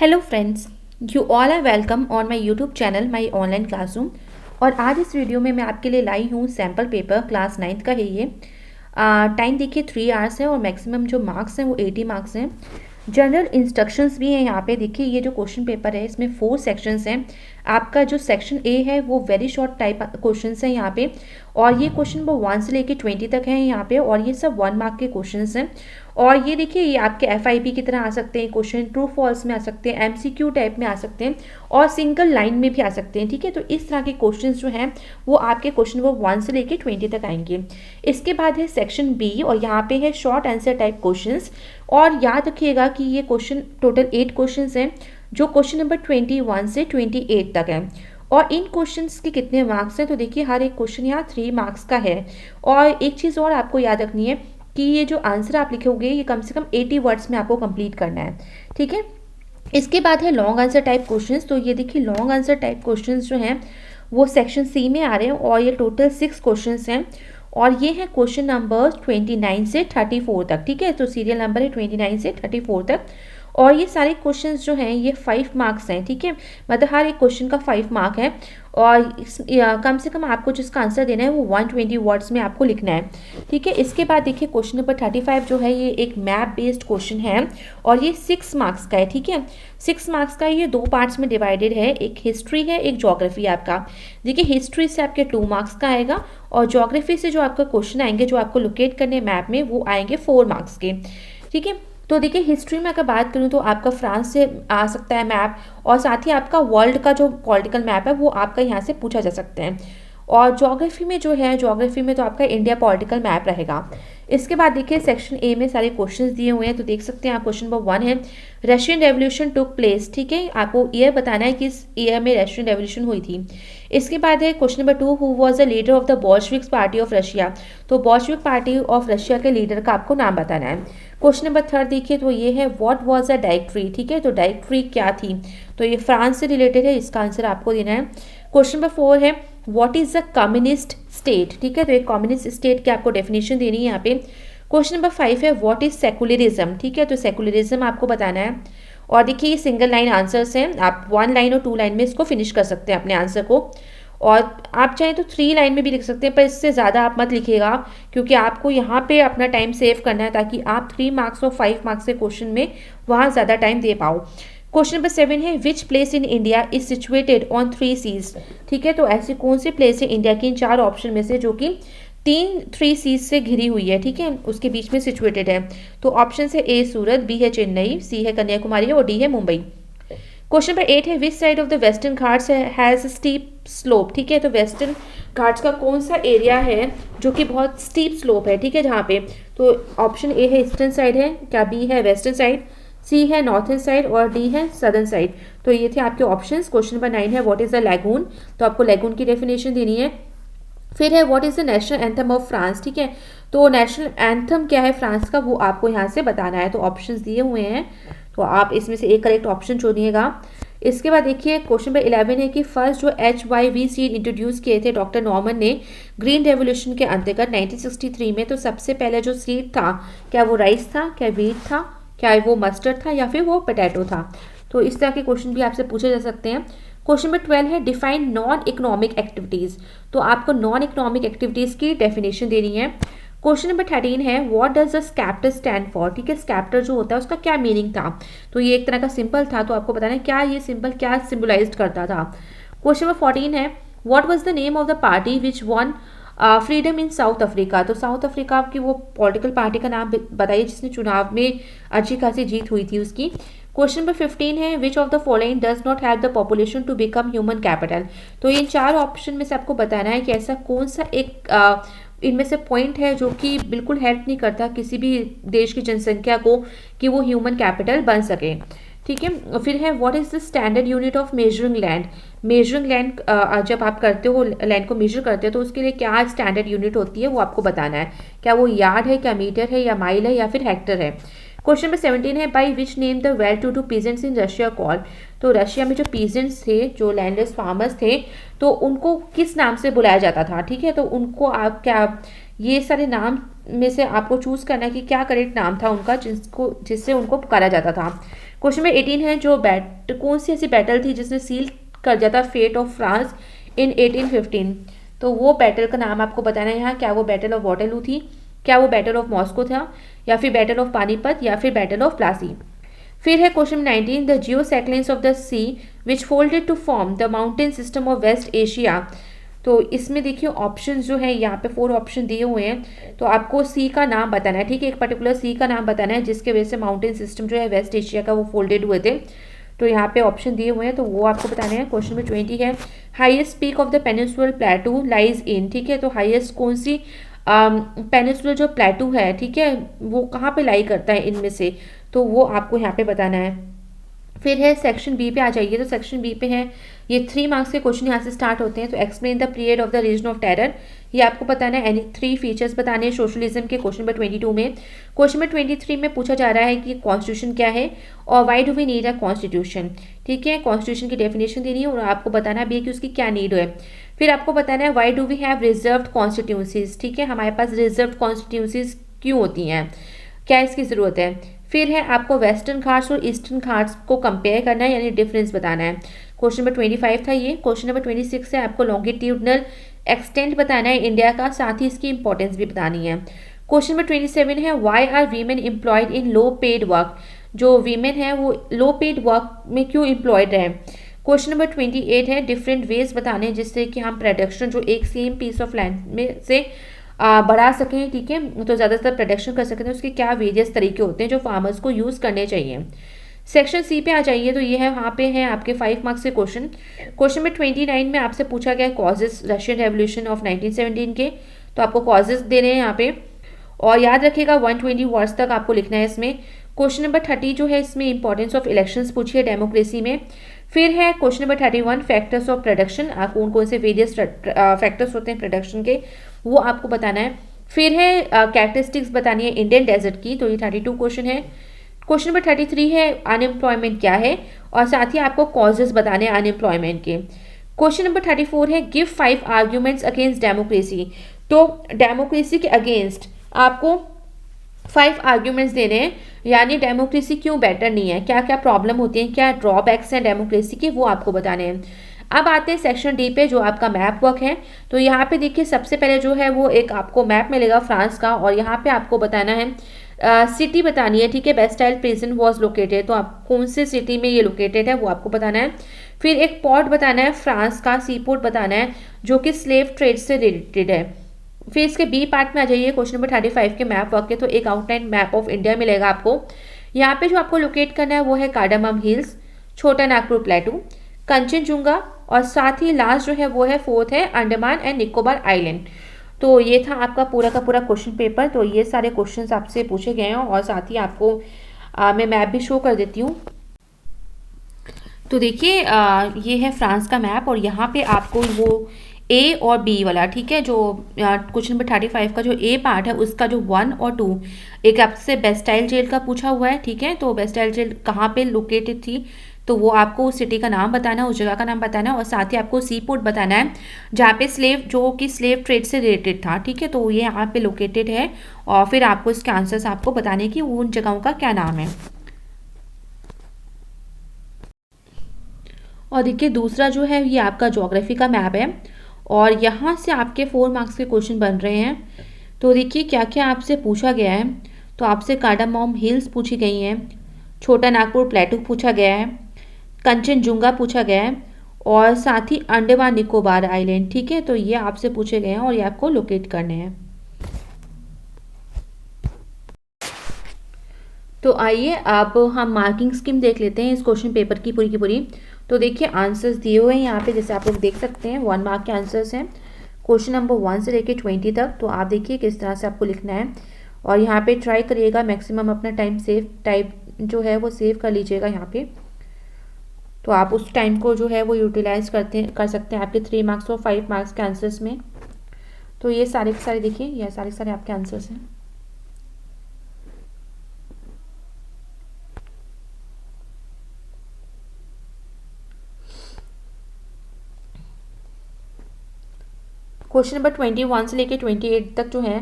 Hello friends, you all are welcome on my YouTube channel my online classroom. और आज इस video में मैं आपके लिए लाई हूँ सैम्पल पेपर क्लास 9th का है ये। टाइम देखिए 3 आवर्स है और मैक्सिमम जो मार्क्स हैं वो 80 मार्क्स हैं। जनरल इंस्ट्रक्शंस भी हैं यहाँ पे। देखिए ये जो क्वेश्चन पेपर है इसमें 4 सेक्शंस हैं। आपका जो सेक्शन ए है वो वेरी शॉर्ट टाइप क्वेश्चंस हैं यहाँ पे, और ये क्वेश्चन नंबर 1 से लेके 20 तक हैं यहाँ पे, और ये सब 1 मार्क के क्वेश्चंस हैं। और ये देखिए ये आपके एफआईपी की तरह आ सकते हैं क्वेश्चन, ट्रू फॉल्स में आ सकते हैं, एमसीक्यू टाइप में आ सकते हैं, और सिंगल लाइन में भी आ सकते हैं। ठीक है, तो इस तरह के क्वेश्चंस जो हैं वो आपके क्वेश्चन नंबर 1 से लेके 20 तक आएंगे। इसके बाद है सेक्शन बी, और यहाँ पे है शॉर्ट आंसर टाइप क्वेश्चंस। और याद रखिएगा कि ये क्वेश्चन टोटल 8 क्वेश्चंस हैं, जो क्वेश्चन नंबर 21 से 28 तक है। और इन क्वेश्चंस के कितने मार्क्स हैं, तो देखिए हर एक क्वेश्चन यहाँ 3 मार्क्स का है। और एक चीज़ और आपको याद रखनी है कि ये जो आंसर आप लिखोगे ये कम से कम 80 वर्ड्स में आपको कंप्लीट करना है। ठीक है, इसके बाद है लॉन्ग आंसर टाइप क्वेश्चंस। तो ये देखिए लॉन्ग आंसर टाइप क्वेश्चंस जो हैं वो सेक्शन सी में आ रहे हैं, और ये टोटल 6 क्वेश्चंस हैं, और ये है क्वेश्चन नंबर 29 से 34 तक। ठीक है, तो सीरियल नंबर है 29 से 34 तक। और ये सारे क्वेश्चंस जो हैं ये 5 मार्क्स हैं। ठीक है, मतलब हर एक क्वेश्चन का 5 मार्क है, और कम से कम आपको जिसका आंसर देना है वो 120 वर्ड्स में आपको लिखना है। ठीक है, इसके बाद देखिए क्वेश्चन नंबर 35 जो है ये एक मैप बेस्ड क्वेश्चन है, और ये 6 मार्क्स का है। ठीक है, 6 मार्क्स का ये 2 पार्ट्स में डिवाइडेड है, एक हिस्ट्री है एक ज्योग्राफी आपका। देखिए हिस्ट्री से आपके 2 मार्क्स का आएगा, और ज्योग्राफी से जो आपका क्वेश्चन आएंगे जो आपको लोकेट करने मैप में वो आएंगे 4 मार्क्स के। ठीक है, तो देखिए हिस्ट्री में अगर बात करूँ तो आपका फ्रांस से आ सकता है मैप, और साथ ही आपका वर्ल्ड का जो पॉलिटिकल मैप है वो आपका यहाँ से पूछा जा सकता है। और ज्योग्राफी में जो है, ज्योग्राफी में तो आपका इंडिया पॉलिटिकल मैप रहेगा। इसके बाद देखिए सेक्शन ए में सारे क्वेश्चंस दिए हुए हैं, तो देख सकते हैं आप। क्वेश्चन नंबर 1 है रशियन रेवोल्यूशन टुक प्लेस। ठीक है, आपको ईयर बताना है किस ईयर में रशियन रेवोल्यूशन हुई थी। इसके बाद है question number 2 who was the leader of the Bolshevik party of Russia. तो बोल्शेविक पार्टी ऑफ रशिया के लीडर का आपको नाम बताना है। क्वेश्चन नंबर 3 देखिए, तो ये है व्हाट वाज अ डायरेक्टरी। ठीक है, तो डायरेक्टरी क्या थी, तो ये फ्रांस से रिलेटेड है, इसका आंसर आपको देना है। क्वेश्चन नंबर 4 है what is the communist state. ठीक है, तो एक कम्युनिस्ट स्टेट की आपको डेफिनेशन देनी है यहाँ पे। क्वेश्चन नंबर 5 है व्हाट इज सेकुलरिज्म। ठीक है, तो सेकुलरिज्म आपको बताना है। और देखिए ये सिंगल लाइन आंसर्स हैं, आप 1 लाइन और 2 लाइन में इसको फिनिश कर सकते हैं अपने आंसर को, और आप चाहें तो 3 लाइन में भी लिख सकते हैं, पर इससे ज़्यादा आप मत लिखिएगा, क्योंकि आपको यहाँ पे अपना टाइम सेव करना है ताकि आप 3 मार्क्स और 5 मार्क्स के क्वेश्चन में वहाँ ज़्यादा टाइम दे पाओ। क्वेश्चन नंबर 7 है which place in India is situated on 3 seas. ठीक है, तो ऐसी कौन सी प्लेस है इंडिया की इन 4 ऑप्शन में से जो कि 3 सीज से घिरी हुई है। ठीक है, उसके बीच में सिचुएटेड है। तो ऑप्शन है ए सूरत, बी है चेन्नई, सी है कन्याकुमारी और डी है मुंबई। क्वेश्चन नंबर 8 है which side of the western Ghats has steep slope. ठीक है, तो वेस्टर्न घाट्स का कौन सा एरिया है जो कि बहुत स्टीप स्लोप है। ठीक है, जहाँ पे, तो ऑप्शन ए है ईस्टर्न साइड है, क्या बी है वेस्टर्न साइड, सी है नॉर्थन साइड, और डी है सदर्न साइड। तो ये थे आपके ऑप्शंस। क्वेश्चन नंबर 9 है व्हाट इज द लैगून। तो आपको लैगून की डेफिनेशन देनी है। फिर है what is the national anthem of France. ठीक है, तो नेशनल एंथम क्या है फ्रांस का वो आपको यहाँ से बताना है। तो ऑप्शंस दिए हुए हैं, तो आप इसमें से एक करेक्ट ऑप्शन चुनिएगा। इसके बाद देखिए क्वेश्चन नंबर 11 है कि फर्स्ट जो HYV सीड इंट्रोड्यूस किए थे डॉक्टर नॉर्मन ने ग्रीन रेवोल्यूशन के अंतर्गत 1963 में, तो सबसे पहले जो सीड था क्या वो राइस था, क्या वीट था, क्या वो मस्टर्ड था, या फिर वो पोटैटो था। तो इस तरह के क्वेश्चन भी आपसे पूछे जा सकते हैं। क्वेश्चन नंबर 12 है डिफाइन नॉन इकोनॉमिक एक्टिविटीज़। तो आपको नॉन इकोनॉमिक एक्टिविटीज़ की डेफिनेशन देनी है। क्वेश्चन नंबर 13 है what does the sceptre stand for. ठीक है, स्कैप्टर जो होता है उसका क्या मीनिंग था, तो ये एक तरह का सिंबल था, तो आपको बताना है क्या ये सिंबल क्या सिंबलाइज करता था। क्वेश्चन नंबर 14 है what was the name of the party which one freedom in south Africa. तो साउथ अफ्रीका की वो पॉलिटिकल पार्टी का नाम बताइए जिसने चुनाव में अच्छी खासी जीत हुई थी उसकी। क्वेश्चन नंबर 15 है which of the following does not have the population to become human capital. तो इन 4 ऑप्शन में से आपको बताना है कि ऐसा कौन सा एक इनमें से पॉइंट है जो कि बिल्कुल हेल्प नहीं करता किसी भी देश की जनसंख्या को कि वो ह्यूमन कैपिटल बन सके। ठीक है, फिर है what is the standard unit of measuring land. Measuring land जब आप करते हो लैंड को मेजर करते हो तो उसके लिए क्या स्टैंडर्ड यूनिट होती है वो आपको बताना है, क्या वो यार्ड है, क्या मीटर है, या माइल है, या फिर हेक्टर है। क्वेश्चन नंबर 17 है by which name the well to do peasants in Russia call. तो रशिया में जो पीजेंट्स थे, जो लैंडलेस फार्मर्स थे, तो उनको किस नाम से बुलाया जाता था। ठीक है, तो उनको आप क्या ये सारे नाम में से आपको चूज करना है कि क्या करेक्ट नाम था उनका जिससे उनको पुकारा जाता था। क्वेश्चन नंबर 18 है, कौन सी ऐसी बैटल थी जिसने सील कर दिया था फेट ऑफ फ्रांस इन 1815। तो वो बैटल का नाम आपको बताना है यहाँ, क्या वो बैटल ऑफ वाटरलू थी, क्या वो बैटल ऑफ मॉस्को था, या फिर बैटल ऑफ पानीपत, या फिर बैटल ऑफ प्लासी। फिर है question 19, the geosynclines of the sea which folded to form the mountain system of West Asia. तो इसमें देखिए ऑप्शंस जो है यहाँ पे 4 ऑप्शन दिए हुए हैं, तो आपको सी का नाम बताना है, ठीक है, एक पर्टिकुलर सी का नाम बताना है जिसके वजह से माउंटेन सिस्टम जो है वेस्ट एशिया का वो फोल्डेड हुए थे। तो यहाँ पे ऑप्शन दिए हुए हैं, तो वो आपको बताने हैं। क्वेश्चन नंबर 20 है, highest peak of the peninsular प्लेटू lies in, ठीक है, तो हाईएस्ट कौन सी पेनिनसुलर जो प्लेटू है, ठीक है, वो कहाँ पे लाई करता है इनमें से, तो वो आपको यहाँ पे बताना है। फिर है सेक्शन बी पे आ जाइए, तो सेक्शन बी पे है, ये 3 मार्क्स के क्वेश्चन यहाँ से स्टार्ट होते हैं। तो explain the period of the reign of terror, ये आपको बताना है। एनी 3 फीचर्स बताने हैं सोशलिज्म के, क्वेश्चन नंबर 22 में। क्वेश्चन नंबर 23 में पूछा जा रहा है कि कॉन्स्टिट्यूशन क्या है और why do we need a constitution, ठीक है, कॉन्स्टिट्यूशन की डेफिनेशन देनी है और आपको बताना भी है कि उसकी क्या नीड है। फिर आपको बताना है why do we have reserved constituencies, ठीक है, हमारे पास रिजर्व्ड कॉन्स्टिट्यूंसीज क्यों होती हैं, क्या इसकी ज़रूरत है। फिर है आपको वेस्टर्न घाट्स और ईस्टर्न घाट्स को कंपेयर करना है, यानी डिफरेंस बताना है। क्वेश्चन नंबर 25 था ये। क्वेश्चन नंबर 26 है, आपको लॉन्गिट्यूडनल एक्सटेंट बताना है इंडिया का, साथ ही इसकी इंपॉर्टेंस भी बतानी है। क्वेश्चन नंबर 27 है, why are women employed in low paid work, जो वीमेन है वो लो पेड वर्क में क्यों एम्प्लॉयड है। क्वेश्चन नंबर 28 है, डिफरेंट वेज बताने हैं जिससे कि हम प्रोडक्शन जो एक सेम पीस ऑफ लैंड में से बढ़ा सकें, ठीक है, तो ज़्यादातर प्रोडक्शन कर सकते हैं, उसके क्या वेरियस तरीके होते हैं जो फार्मर्स को यूज़ करने चाहिए। सेक्शन सी पे आ जाइए, तो ये है, वहाँ पे है आपके 5 मार्क्स के क्वेश्चन। क्वेश्चन नंबर 29 में आपसे पूछा गया कॉजेज रशियन रेवोल्यूशन ऑफ 1917 के, तो आपको कॉजेज दे रहे हैं यहाँ पे, और याद रखिएगा 120 वर्ड्स तक आपको लिखना है इसमें। क्वेश्चन नंबर 30 जो है, इसमें इंपॉर्टेंस ऑफ इलेक्शंस पूछी है डेमोक्रेसी में। फिर है question number 31, factors of production, कौन कौन से वेरियस फैक्टर्स होते हैं प्रोडक्शन के, वो आपको बताना है। फिर है कैरेक्टरिस्टिक्स बतानी है इंडियन डेजर्ट की, तो ये 32 क्वेश्चन है। क्वेश्चन नंबर 33 है, अनएम्प्लॉयमेंट क्या है, और साथ ही आपको कॉजेज बताने हैं अनएम्प्लॉयमेंट के। क्वेश्चन नंबर 34 है, गिव 5 आर्ग्यूमेंट्स अगेंस्ट डेमोक्रेसी, तो डेमोक्रेसी के अगेंस्ट आपको 5 आर्ग्यूमेंट्स देने हैं, यानी डेमोक्रेसी क्यों बेटर नहीं है, क्या क्या प्रॉब्लम होती हैं, क्या ड्रॉबैक्स हैं डेमोक्रेसी के, वो आपको बताने हैं। अब आते हैं सेक्शन डी पे, जो आपका मैप वर्क है। तो यहाँ पे देखिए सबसे पहले जो है वो एक आपको मैप मिलेगा फ्रांस का, और यहाँ पे आपको बताना है सिटी बतानी है, ठीक है, बेस्टाइल प्रिजन वॉज लोकेटेड, तो आप कौन से सिटी में ये लोकेटेड है वो आपको बताना है। फिर एक पोर्ट बताना है फ्रांस का, सी पोर्ट बताना है जो कि स्लेव ट्रेड से रिलेटेड है। फिर इसके बी पार्ट में आ जाइए, क्वेश्चन नंबर 35 के मैप वर्क के, तो एक आउटलाइन मैप ऑफ इंडिया मिलेगा आपको। यहाँ पे जो आपको लोकेट करना है वो है कार्डामम हिल्स, छोटा नागपुर प्लेटू, कंचनजुंगा, और साथ ही लास्ट जो है वो है 4th है अंडमान एंड निकोबार आइलैंड। तो ये था आपका पूरा का पूरा क्वेश्चन पेपर। तो ये सारे क्वेश्चंस आपसे पूछे गए हैं, और साथ ही आपको मैं मैप भी शो कर देती हूँ। तो देखिए ये है फ्रांस का मैप, और यहाँ पे आपको वो ए और बी वाला, ठीक है, जो क्वेश्चन नंबर 35 का जो ए पार्ट है उसका जो 1 और 2, एक आपसे बेस्टाइल जेल का पूछा हुआ है, ठीक है, तो बेस्टाइल जेल कहाँ पे लोकेटेड थी, तो वो आपको उस सिटी का नाम बताना है, उस जगह का नाम बताना है, और साथ ही आपको सी पोर्ट बताना है जहाँ पे जो कि स्लेव ट्रेड से रिलेटेड था, ठीक है, तो ये यहाँ पे लोकेटेड है, और फिर आपको इसके आंसर्स आपको बताने की उन जगहों का क्या नाम है। और देखिए दूसरा जो है ये आपका ज्योग्राफी का मैप है, और यहाँ से आपके 4 मार्क्स के क्वेश्चन बन रहे हैं। तो देखिए क्या क्या आपसे पूछा गया है, तो आपसे कार्डामम हिल्स पूछी गई हैं, छोटा नागपुर प्लेटू पूछा गया है, कंचनजुंगा पूछा गया है, और साथ ही अंडमान निकोबार आइलैंड, ठीक है, तो ये आपसे पूछे गए हैं और ये आपको लोकेट करने हैं। तो आइए अब हम मार्किंग स्कीम देख लेते हैं इस क्वेश्चन पेपर की पूरी। तो देखिए आंसर्स दिए हुए हैं यहाँ पे, जैसे आप लोग देख सकते हैं 1 मार्क के आंसर्स हैं क्वेश्चन नंबर 1 से लेके 20 तक। तो आप देखिए किस तरह से आपको लिखना है, और यहाँ पे ट्राई करिएगा मैक्सिमम अपना टाइम जो है वो सेव कर लीजिएगा यहाँ पे। तो आप उस टाइम को जो है वो यूटिलाइज कर सकते हैं आपके 3 मार्क्स और 5 मार्क्स के आंसर्स में। तो ये सारे के सारे देखिए, ये सारे आपके आंसर्स हैं। क्वेश्चन नंबर 21 से लेके 28 तक जो है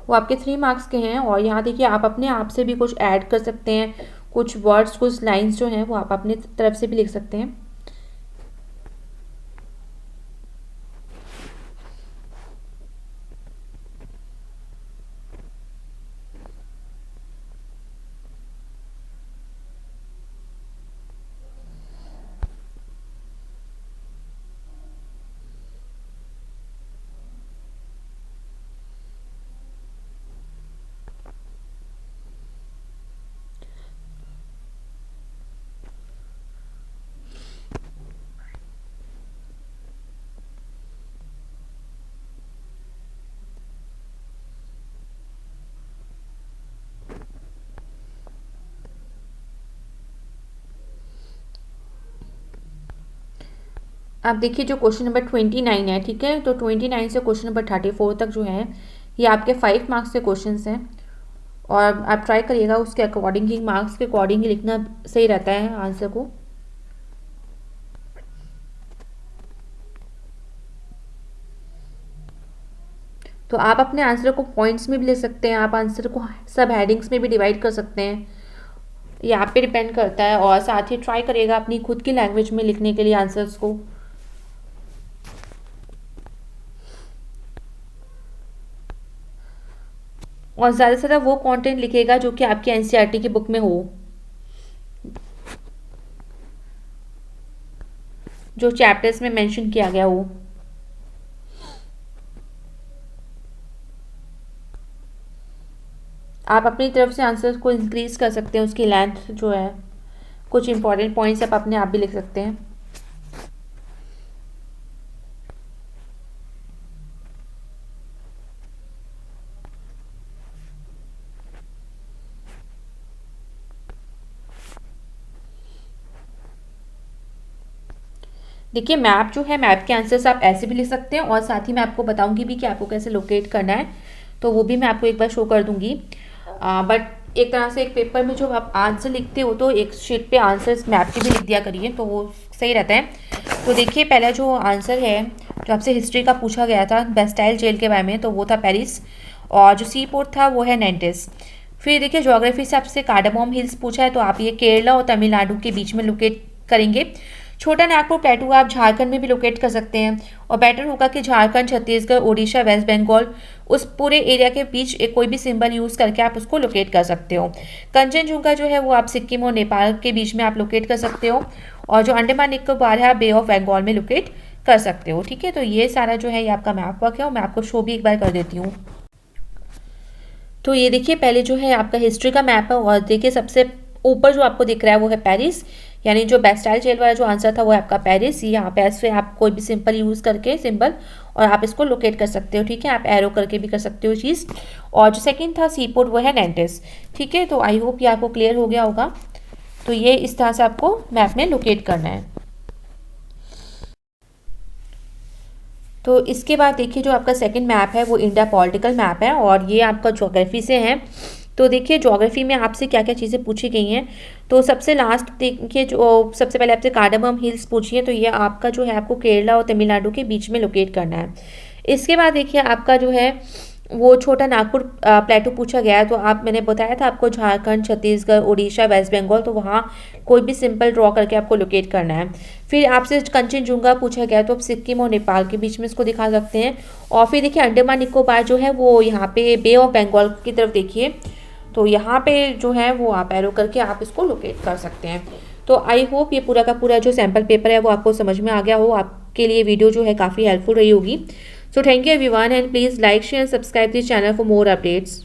वो आपके 3 मार्क्स के हैं, और यहाँ देखिए आप अपने आप से भी कुछ ऐड कर सकते हैं, कुछ वर्ड्स, कुछ लाइन्स जो हैं वो आप अपनी तरफ से भी लिख सकते हैं। आप देखिए जो क्वेश्चन नंबर 29 है, ठीक है, तो 29 से क्वेश्चन नंबर 34 तक जो है ये आपके 5 मार्क्स के क्वेश्चन हैं। और आप ट्राई करिएगा उसके अकॉर्डिंग ही, मार्क्स के अकॉर्डिंग ही लिखना सही रहता है आंसर को। तो आप अपने आंसर को पॉइंट्स में भी ले सकते हैं, आप आंसर को सब हेडिंग्स में भी डिवाइड कर सकते हैं, ये आप पे डिपेंड करता है। और साथ ही ट्राई करिएगा अपनी खुद की लैंग्वेज में लिखने के लिए आंसर्स को। और ज़्यादा से ज़्यादा वो कंटेंट लिखेगा जो कि आपकी एनसीईआरटी की बुक में हो, जो चैप्टर्स में मेंशन किया गया हो। आप अपनी तरफ से आंसर्स को इंक्रीज कर सकते हैं, उसकी लेंथ जो है, कुछ इंपॉर्टेंट पॉइंट्स आप अपने आप भी लिख सकते हैं। देखिए मैप जो है, मैप के आंसर्स आप ऐसे भी लिख सकते हैं और साथ ही मैं आपको बताऊंगी भी कि आपको कैसे लोकेट करना है, तो वो भी मैं आपको एक बार शो कर दूंगी। बट एक तरह से एक पेपर में जो आप आंसर लिखते हो तो एक शीट पे आंसर्स मैप के भी लिख दिया करिए, तो वो सही रहता है। तो देखिए पहला जो आंसर है जो आपसे हिस्ट्री का पूछा गया था बेस्टाइल जेल के बारे में, तो वो था पेरिस, और जो सी पोर्ट था वो है नेंटिस। फिर देखिए ज्योग्राफी से आपसे कार्डामोम हिल्स पूछा है, तो आप ये केरला और तमिलनाडु के बीच में लोकेट करेंगे। छोटा नागपुर प्लेटू आप झारखंड में भी लोकेट कर सकते हैं, और बेटर होगा कि झारखंड, छत्तीसगढ़, ओडिशा, वेस्ट बंगाल उस पूरे एरिया के बीच एक कोई भी सिंबल यूज़ करके आप उसको लोकेट कर सकते हो। कंचनजुंगा जो है वो आप सिक्किम और नेपाल के बीच में आप लोकेट कर सकते हो, और जो अंडमान निकोबार है आप बे ऑफ बंगाल में लोकेट कर सकते हो। ठीक है, तो ये सारा जो है ये आपका मैप वर्क है, और मैं आपको शो भी एक बार कर देती हूँ। तो ये देखिए पहले जो है आपका हिस्ट्री का मैप है, और देखिए सबसे ऊपर जो आपको दिख रहा है वो है पेरिस, यानी जो बेस्टाइल जेल वाला जो आंसर था वो है आपका पेरिस। यहाँ पे ऐसे आप कोई भी सिंपल यूज़ करके सिंबल और आप इसको लोकेट कर सकते हो। ठीक है, आप एरो करके भी कर सकते हो चीज़। और जो सेकंड था सीपोर्ट वो है नेंटिस। ठीक है, तो आई होप ये आपको क्लियर हो गया होगा। तो ये इस तरह से आपको मैप में लोकेट करना है। तो इसके बाद देखिए जो आपका सेकंड मैप है वो इंडिया पॉलिटिकल मैप है, और ये आपका ज्योग्राफी से है। तो देखिए ज्योग्राफी में आपसे क्या क्या चीज़ें पूछी गई हैं। तो सबसे लास्ट देखिए जो सबसे पहले आपसे कार्डामम हिल्स पूछी है, तो ये आपका जो है आपको केरला और तमिलनाडु के बीच में लोकेट करना है। इसके बाद देखिए आपका जो है वो छोटा नागपुर प्लेटू पूछा गया है, तो आप मैंने बताया था आपको झारखंड, छत्तीसगढ़, उड़ीसा, वेस्ट बंगाल, तो वहाँ कोई भी सिंपल ड्रॉ करके आपको लोकेट करना है। फिर आपसे कंचनजुंगा पूछा गया, तो आप सिक्किम और नेपाल के बीच में इसको दिखा सकते हैं। और फिर देखिए अंडमान निकोबार जो है वो यहाँ पे बे ऑफ बंगाल की तरफ देखिए, तो यहाँ पे जो है वो आप एरो करके आप इसको लोकेट कर सकते हैं। तो आई होप ये पूरा का पूरा जो सैम्पल पेपर है वो आपको समझ में आ गया हो, आपके लिए वीडियो जो है काफ़ी हेल्पफुल रही होगी। So thank you everyone, and please like, share and subscribe this channel for more updates.